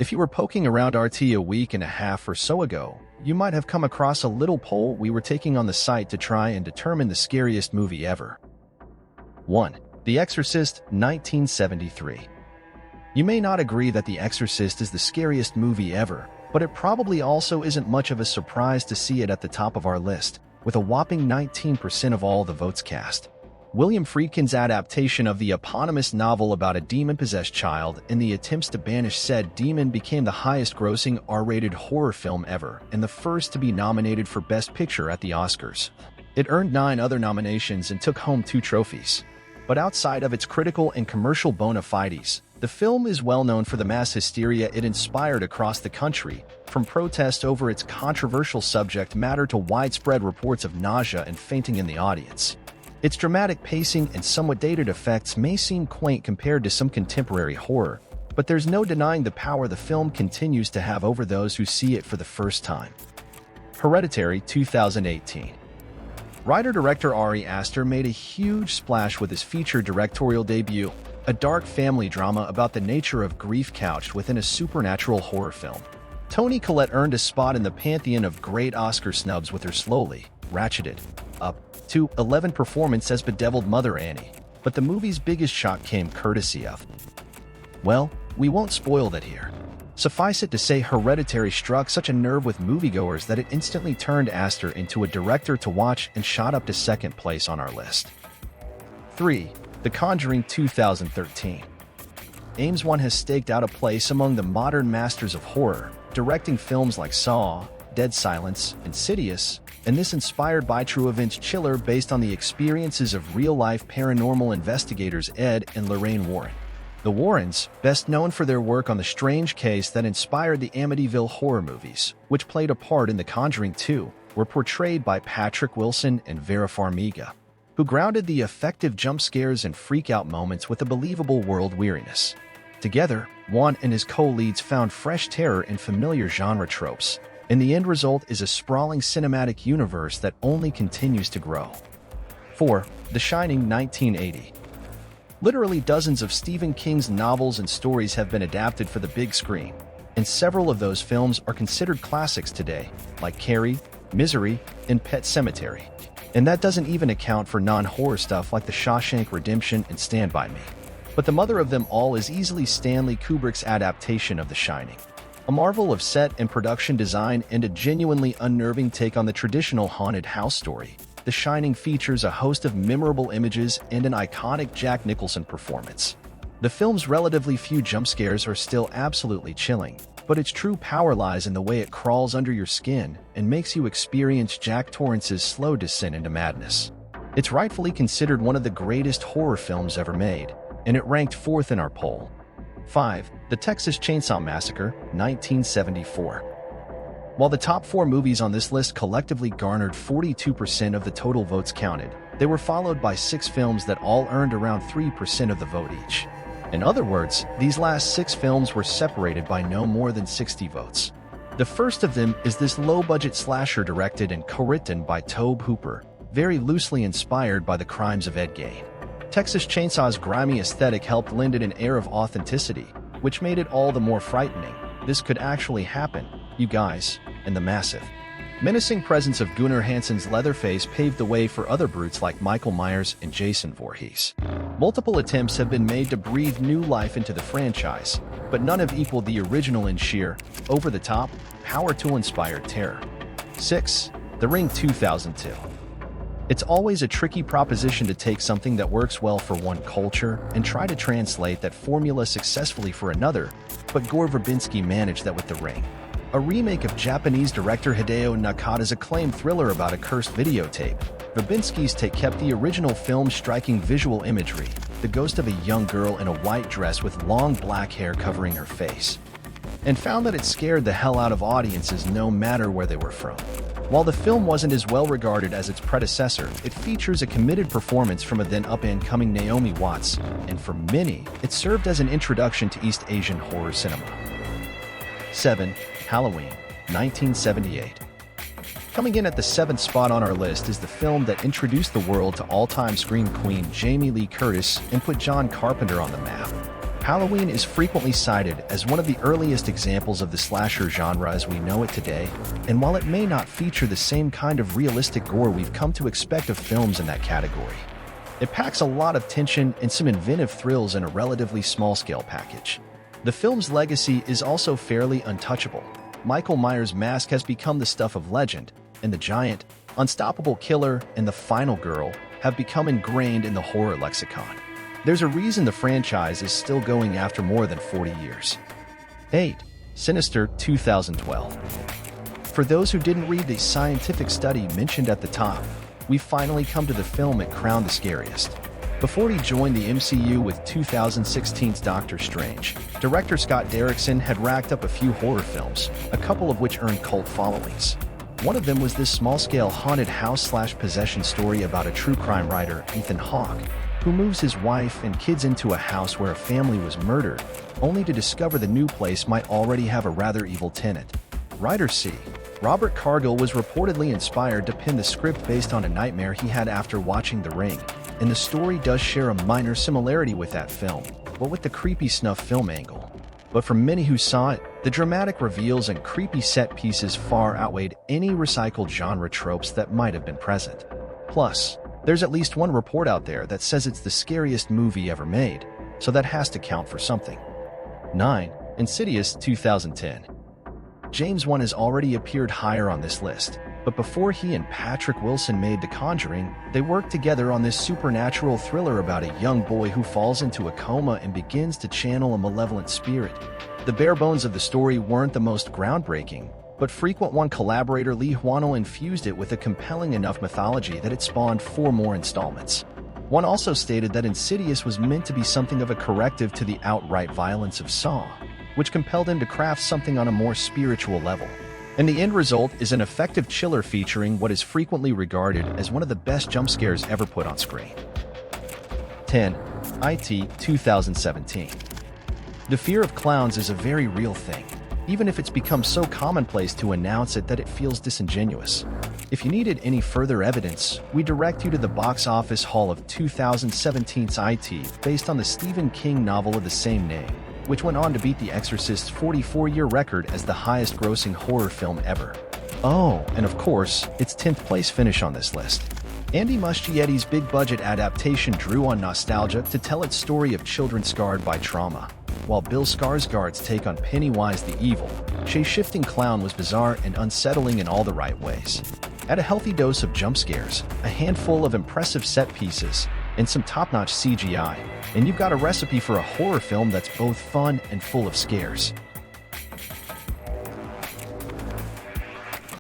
If you were poking around RT a week and a half or so ago, you might have come across a little poll we were taking on the site to try and determine the scariest movie ever. 1. The Exorcist, 1973. You may not agree that The Exorcist is the scariest movie ever, but it probably also isn't much of a surprise to see it at the top of our list, with a whopping 19% of all the votes cast. William Friedkin's adaptation of the eponymous novel about a demon-possessed child and the attempts to banish said demon became the highest-grossing R-rated horror film ever and the first to be nominated for Best Picture at the Oscars. It earned 9 other nominations and took home 2 trophies. But outside of its critical and commercial bona fides, the film is well known for the mass hysteria it inspired across the country, from protests over its controversial subject matter to widespread reports of nausea and fainting in the audience. Its dramatic pacing and somewhat dated effects may seem quaint compared to some contemporary horror, but there's no denying the power the film continues to have over those who see it for the first time. Hereditary, 2018. Writer-director Ari Aster made a huge splash with his feature directorial debut, a dark family drama about the nature of grief couched within a supernatural horror film. Toni Collette earned a spot in the pantheon of great Oscar snubs with her slowly ratcheted up to 11 performance as bedeviled Mother Annie, but the movie's biggest shock came courtesy of... Well, we won't spoil that here. Suffice it to say Hereditary struck such a nerve with moviegoers that it instantly turned Aster into a director to watch and shot up to second place on our list. 3. The Conjuring, 2013. Ames 1 has staked out a place among the modern masters of horror, directing films like Saw, Dead Silence, Insidious, and this inspired by true events chiller based on the experiences of real-life paranormal investigators Ed and Lorraine Warren. The Warrens, best known for their work on the strange case that inspired the Amityville horror movies, which played a part in The Conjuring 2, were portrayed by Patrick Wilson and Vera Farmiga, who grounded the effective jump scares and freak-out moments with a believable world weariness. Together, Wan and his co-leads found fresh terror in familiar genre tropes, and the end result is a sprawling cinematic universe that only continues to grow. 4. The Shining, 1980. Literally dozens of Stephen King's novels and stories have been adapted for the big screen, and several of those films are considered classics today, like Carrie, Misery, and Pet Sematary. And that doesn't even account for non-horror stuff like The Shawshank Redemption and Stand By Me. But the mother of them all is easily Stanley Kubrick's adaptation of The Shining. A marvel of set and production design and a genuinely unnerving take on the traditional haunted house story, The Shining features a host of memorable images and an iconic Jack Nicholson performance. The film's relatively few jump scares are still absolutely chilling, but its true power lies in the way it crawls under your skin and makes you experience Jack Torrance's slow descent into madness. It's rightfully considered one of the greatest horror films ever made, and it ranked 4th in our poll. 5. The Texas Chainsaw Massacre, 1974. While the top 4 movies on this list collectively garnered 42% of the total votes counted, they were followed by 6 films that all earned around 3% of the vote each. In other words, these last 6 films were separated by no more than 60 votes. The first of them is this low-budget slasher directed and co-written by Tobe Hooper, very loosely inspired by the crimes of Ed Gein. Texas Chainsaw's grimy aesthetic helped lend it an air of authenticity, which made it all the more frightening. This could actually happen, you guys, and the massive, menacing presence of Gunnar Hansen's Leatherface paved the way for other brutes like Michael Myers and Jason Voorhees. Multiple attempts have been made to breathe new life into the franchise, but none have equaled the original in sheer, over-the-top, power tool-inspired terror. 6. The Ring, 2002. It's always a tricky proposition to take something that works well for one culture and try to translate that formula successfully for another, but Gore Verbinski managed that with The Ring, a remake of Japanese director Hideo Nakata's acclaimed thriller about a cursed videotape. Verbinski's take kept the original film's striking visual imagery, the ghost of a young girl in a white dress with long black hair covering her face, and found that it scared the hell out of audiences no matter where they were from. While the film wasn't as well regarded as its predecessor, it features a committed performance from a then up-and-coming Naomi Watts, and for many, it served as an introduction to East Asian horror cinema. 7. Halloween, 1978. Coming in at the 7th spot on our list is the film that introduced the world to all-time scream queen Jamie Lee Curtis and put John Carpenter on the map. Halloween is frequently cited as one of the earliest examples of the slasher genre as we know it today, and while it may not feature the same kind of realistic gore we've come to expect of films in that category, it packs a lot of tension and some inventive thrills in a relatively small-scale package. The film's legacy is also fairly untouchable. Michael Myers' mask has become the stuff of legend, and the giant, unstoppable killer and the final girl have become ingrained in the horror lexicon. There's a reason the franchise is still going after more than 40 years. 8. Sinister, 2012. For those who didn't read the scientific study mentioned at the top, we've finally come to the film it crowned the scariest. Before he joined the MCU with 2016's Doctor Strange, director Scott Derrickson had racked up a few horror films, a couple of which earned cult followings. One of them was this small-scale haunted house/possession story about a true crime writer, Ethan Hawke, who moves his wife and kids into a house where a family was murdered, only to discover the new place might already have a rather evil tenant. Writer C. Robert Cargill was reportedly inspired to pen the script based on a nightmare he had after watching The Ring, and the story does share a minor similarity with that film, but with the creepy snuff film angle. But for many who saw it, the dramatic reveals and creepy set pieces far outweighed any recycled genre tropes that might have been present. Plus, there's at least one report out there that says it's the scariest movie ever made, so that has to count for something. 9. Insidious, 2010. James Wan has already appeared higher on this list, but before he and Patrick Wilson made The Conjuring, they worked together on this supernatural thriller about a young boy who falls into a coma and begins to channel a malevolent spirit. The bare bones of the story weren't the most groundbreaking, but frequent Wan collaborator Lee Hwano infused it with a compelling enough mythology that it spawned 4 more installments. Wan also stated that Insidious was meant to be something of a corrective to the outright violence of Saw, which compelled him to craft something on a more spiritual level. And the end result is an effective chiller featuring what is frequently regarded as one of the best jump scares ever put on screen. 10. IT, 2017. The fear of clowns is a very real thing, even if it's become so commonplace to announce it that it feels disingenuous. If you needed any further evidence, we direct you to the box office haul of 2017's IT, based on the Stephen King novel of the same name, which went on to beat The Exorcist's 44-year record as the highest-grossing horror film ever. Oh, and of course, its 10th place finish on this list. Andy Muschietti's big-budget adaptation drew on nostalgia to tell its story of children scarred by trauma, while Bill Skarsgård's take on Pennywise the Evil, shape-shifting clown was bizarre and unsettling in all the right ways. Add a healthy dose of jump scares, a handful of impressive set pieces, and some top-notch CGI, and you've got a recipe for a horror film that's both fun and full of scares.